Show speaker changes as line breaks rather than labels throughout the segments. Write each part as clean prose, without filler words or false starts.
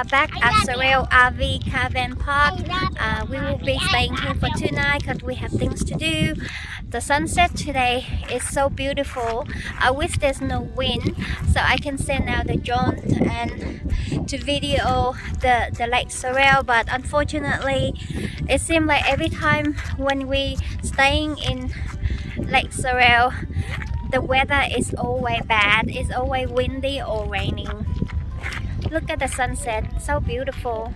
back at Sorel RV Caravan Park. We will be staying here for 2 nights because we have things to do. The sunset today is so beautiful. I wish there's no wind so I can send out the drone and to video the Lake Sorel, but unfortunately it seems like every time when we staying in Lake Sorel, the weather is always bad. It's always windy or raining. Look at the sunset, so beautiful.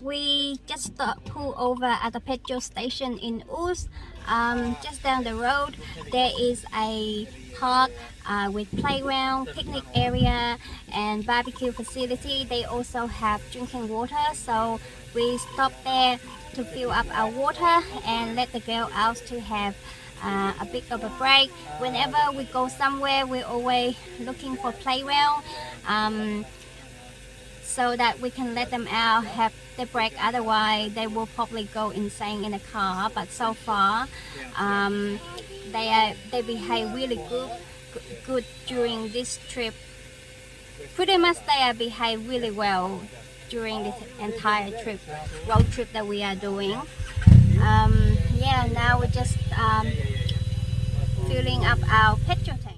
We just pulled over at the petrol station in Oos. Just down the road there is a park with playground, picnic area and barbecue facility. They also have drinking water, so we stopped there to fill up our water and let the girl out to have a bit of a break. Whenever we go somewhere, we're always looking for playground so that we can let them out, have the break. Otherwise they will probably go insane in the car. But so far they behave really good during this trip. Pretty much they behave really well during this entire trip, road trip that we are doing. Yeah, now we're just filling up our petrol tank.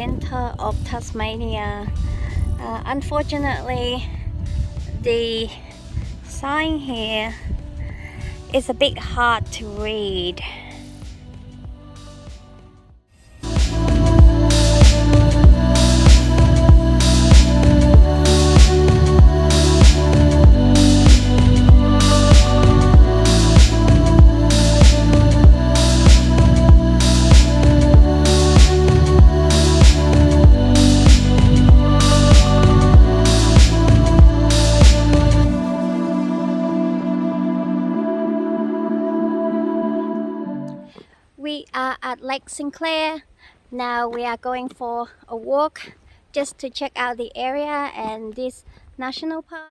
winter of Tasmania. Unfortunately, the sign here is a bit hard to read. We are at Lake St Clair. Now we are going for a walk just to check out the area and this national park.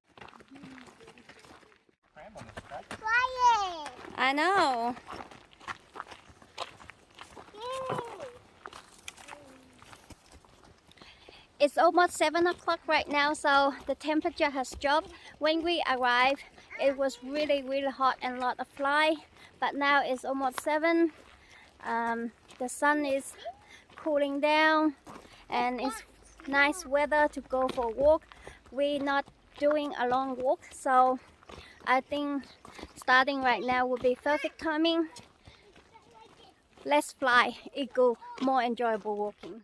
I know. It's almost 7 o'clock right now, so the temperature has dropped. When we arrived, it was really hot and a lot of fly, but now it's almost 7. The sun is cooling down and it's nice weather to go for a walk. We're not doing a long walk, so I think starting right now will be perfect timing. Less fly equal more enjoyable walking.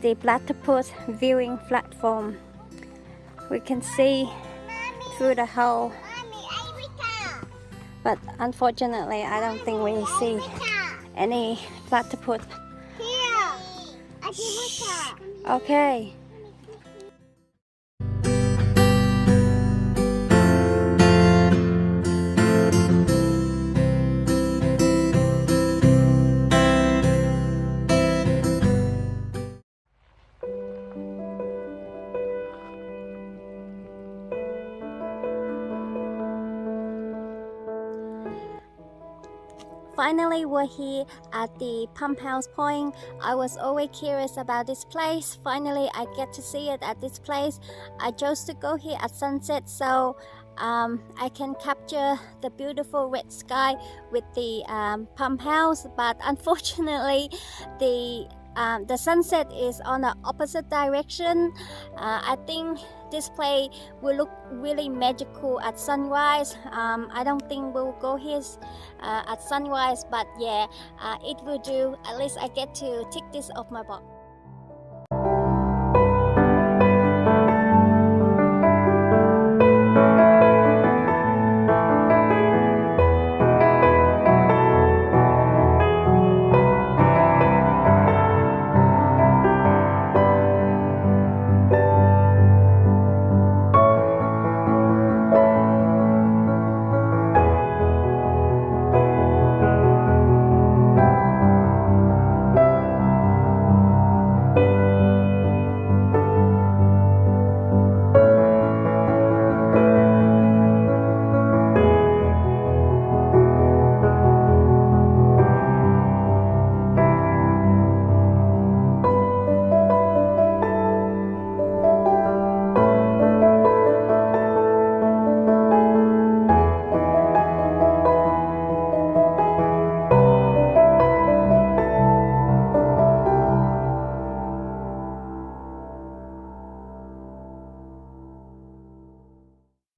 The platypus viewing platform. We can see through the hole, but unfortunately I don't think we see any platypus. Okay. Finally, we're here at the Pumphouse Point. I was always curious about this place. Finally, I get to see it at this place. I chose to go here at sunset so I can capture the beautiful red sky with the pump house, but unfortunately the the sunset is on the opposite direction. I think this place will look really magical at sunrise. I don't think we'll go here at sunrise, but yeah, it will do. At least I get to tick this off my box.